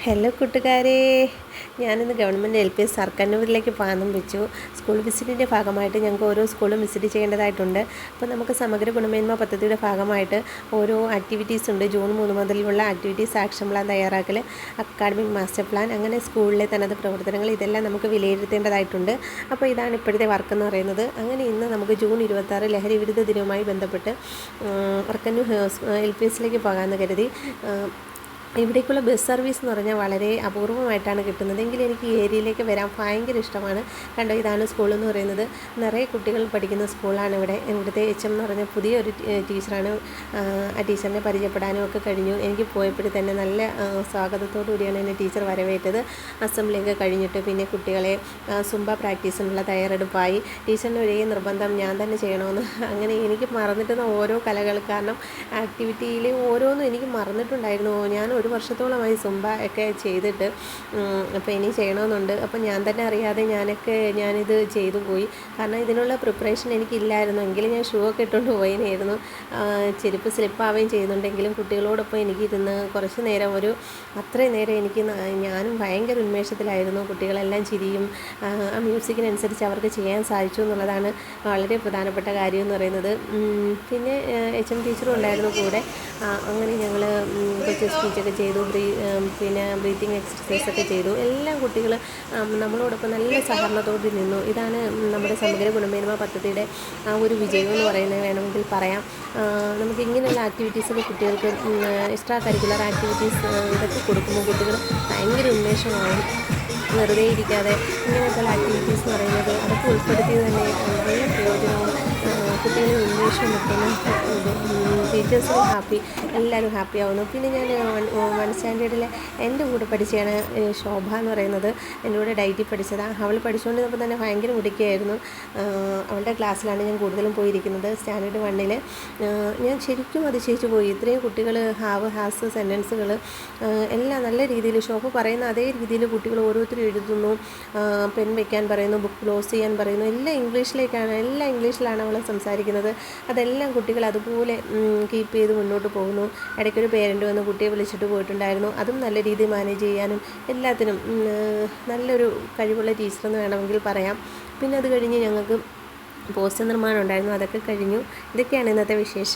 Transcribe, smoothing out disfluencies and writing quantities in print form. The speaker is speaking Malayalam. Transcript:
ഹലോ കൂട്ടുകാരെ, ഞാനിന്ന് ഗവൺമെൻറ് LP സർക്കന്നൂരിലേക്ക് പാനം വെച്ചു. സ്കൂൾ വിസിറ്റിൻ്റെ ഭാഗമായിട്ട് ഞങ്ങൾക്ക് ഓരോ സ്കൂളും വിസിറ്റ് ചെയ്യേണ്ടതായിട്ടുണ്ട്. അപ്പോൾ നമുക്ക് സമഗ്ര ഗുണമേന്മ പദ്ധതിയുടെ ഭാഗമായിട്ട് ഓരോ ആക്ടിവിറ്റീസ് ഉണ്ട്. ജൂൺ 3 മുതലുള്ള ആക്ടിവിറ്റീസ് ആക്ഷൻ പ്ലാൻ തയ്യാറാക്കൽ, അക്കാഡമിക് മാസ്റ്റർ പ്ലാൻ, അങ്ങനെ സ്കൂളിലെ തനത് പ്രവർത്തനങ്ങൾ, ഇതെല്ലാം നമുക്ക് വിലയിരുത്തേണ്ടതായിട്ടുണ്ട്. അപ്പോൾ ഇതാണ് ഇപ്പോഴത്തെ വർക്ക് എന്ന് പറയുന്നത്. അങ്ങനെ ഇന്ന് നമുക്ക് ജൂൺ 26 ലഹരി വിരുദ്ധ ദിനവുമായി ബന്ധപ്പെട്ട് സർക്കന്നൂർ LPSലേക്ക് പോകാമെന്ന് കരുതി. ഇവിടേക്കുള്ള ബസ് സർവീസ് എന്ന് പറഞ്ഞാൽ വളരെ അപൂർവമായിട്ടാണ് കിട്ടുന്നത്. എങ്കിലും എനിക്ക് ഈ ഏരിയയിലേക്ക് വരാൻ ഭയങ്കര ഇഷ്ടമാണ്. കണ്ടോ, ഇതാണ് സ്കൂളെന്ന് പറയുന്നത്. നിറയെ കുട്ടികൾ പഠിക്കുന്ന സ്കൂളാണ് ഇവിടെ. ഇവിടുത്തെ HM എന്ന് പറഞ്ഞാൽ പുതിയൊരു ടീച്ചറാണ്. ആ ടീച്ചറിനെ പരിചയപ്പെടാനും ഒക്കെ കഴിഞ്ഞു. എനിക്ക് പോയപ്പോഴും തന്നെ നല്ല സ്വാഗതത്തോടു കൂടിയാണ് എന്നെ ടീച്ചർ വരവേറ്റത്. അസംബ്ലിയൊക്കെ കഴിഞ്ഞിട്ട് പിന്നെ കുട്ടികളെ സുംബ പ്രാക്ടീസിനുള്ള തയ്യാറെടുപ്പായി. ടീച്ചറിന് ഒരേ നിർബന്ധം ഞാൻ തന്നെ ചെയ്യണമെന്ന്. അങ്ങനെ എനിക്ക് മറന്നിട്ടുന്ന ഓരോ കലകൾ, കാരണം ആക്ടിവിറ്റിയിൽ ഓരോന്നും എനിക്ക് മറന്നിട്ടുണ്ടായിരുന്നു. ഞാൻ ഒരു വർഷത്തോളമായി സുംബ ഒക്കെ ചെയ്തിട്ട്, അപ്പോൾ ഇനി ചെയ്യണമെന്നുണ്ട്. അപ്പോൾ ഞാൻ തന്നെ അറിയാതെ ഞാനിത് ചെയ്തു പോയി. കാരണം ഇതിനുള്ള പ്രിപ്പറേഷൻ എനിക്കില്ലായിരുന്നു. എങ്കിലും ഞാൻ ഷൂ ഒക്കെ ഇട്ടുകൊണ്ട് പോയതായിരുന്നു. ചെരുപ്പ് സ്ലിപ്പാവുകയും ചെയ്യുന്നുണ്ടെങ്കിലും കുട്ടികളോടൊപ്പം എനിക്കിരുന്ന് കുറച്ച് നേരം അത്രയും നേരം ഞാനും ഭയങ്കര ഉന്മേഷത്തിലായിരുന്നു. കുട്ടികളെല്ലാം ചിരിയും ആ മ്യൂസിക്കിനനുസരിച്ച് അവർക്ക് ചെയ്യാൻ സാധിച്ചു എന്നുള്ളതാണ് വളരെ പ്രധാനപ്പെട്ട കാര്യം എന്ന് പറയുന്നത്. പിന്നെ HM ടീച്ചറും ഉണ്ടായിരുന്നു കൂടെ. അങ്ങനെ ഞങ്ങൾ കുറച്ച് സ്പീച്ചൊക്കെ ചെയ്തു, പിന്നെ ബ്രീത്തിങ് എക്സർസൈസൊക്കെ ചെയ്തു. എല്ലാം കുട്ടികൾ നമ്മളോടൊപ്പം നല്ല സഹകരണത്തോടെ നിന്നു. ഇതാണ് നമ്മുടെ സമഗ്ര ഗുണമേന്മ പദ്ധതിയുടെ ആ ഒരു വിജയം എന്ന് പറയുന്നത് വേണമെങ്കിൽ പറയാം. നമുക്ക് ഇങ്ങനെയുള്ള ആക്ടിവിറ്റീസൊക്കെ കുട്ടികൾക്ക് എക്സ്ട്രാ കരിക്കുലർ ആക്ടിവിറ്റീസ് ഇതൊക്കെ കൊടുക്കുമ്പോൾ കുട്ടികൾ ഭയങ്കര ഉന്മേഷമാവും. വെറുതെ ഇരിക്കാതെ ഇങ്ങനെയൊക്കെയുള്ള ആക്ടിവിറ്റീസ് എന്ന് പറയുന്നത് അതൊക്കെ ഉൾപ്പെടുത്തിയത് തന്നെ നല്ല പ്രയോജനവും കുട്ടികളെ ഉന്മേഷം നിൽക്കുന്ന ടീച്ചേഴ്സും ഹാപ്പി, എല്ലാവരും ഹാപ്പി ആവുന്നു. പിന്നെ ഞാൻ 1 സ്റ്റാൻഡേർഡിലെ എൻ്റെ കൂടെ പഠിച്ചതാണ് ശോഭ എന്ന് പറയുന്നത്. എൻ്റെ കൂടെ ഡയറ്റിൽ പഠിച്ചതാണ്. അവൾ പഠിച്ചുകൊണ്ടിരുന്നപ്പോൾ തന്നെ ഭയങ്കര മുടിക്കുകയായിരുന്നു. അവളുടെ ക്ലാസ്സിലാണ് ഞാൻ കൂടുതലും പോയിരിക്കുന്നത്. സ്റ്റാൻഡേർഡ് 1 ഞാൻ ശരിക്കും അതിശയിച്ചു പോയി. ഇത്രയും കുട്ടികൾ ഹാവ്, ഹാസ്, സെൻറ്റൻസുകൾ എല്ലാം നല്ല രീതിയിൽ ശോഭ പറയുന്ന അതേ രീതിയിൽ കുട്ടികൾ ഓരോരുത്തരും എഴുതുന്നു. പെൻ വയ്ക്കാൻ പറയുന്നു, ബുക്ക് ക്ലോസ് ചെയ്യാൻ പറയുന്നു. എല്ലാം ഇംഗ്ലീഷിലാണ് അവൾ സംസാരിക്കുന്നത്. അതെല്ലാം കുട്ടികൾ അതുപോലെ കീപ്പ് ചെയ്ത് മുന്നോട്ട് പോകുന്നു. ഇടയ്ക്കൊരു പേരൻ്റ് വന്ന് കുട്ടിയെ വിളിച്ചിട്ട് പോയിട്ടുണ്ടായിരുന്നു. അതും നല്ല രീതിയിൽ മാനേജ് ചെയ്യാനും എല്ലാത്തിനും നല്ലൊരു കഴിവുള്ള ടീച്ചറെന്ന് വേണമെങ്കിൽ പറയാം. പിന്നെ അത് കഴിഞ്ഞ് ഞങ്ങൾക്ക് പോസ്റ്റർ നിർമ്മാണം ഉണ്ടായിരുന്നു. അതൊക്കെ കഴിഞ്ഞു. ഇതൊക്കെയാണ് ഇന്നത്തെ വിശേഷം.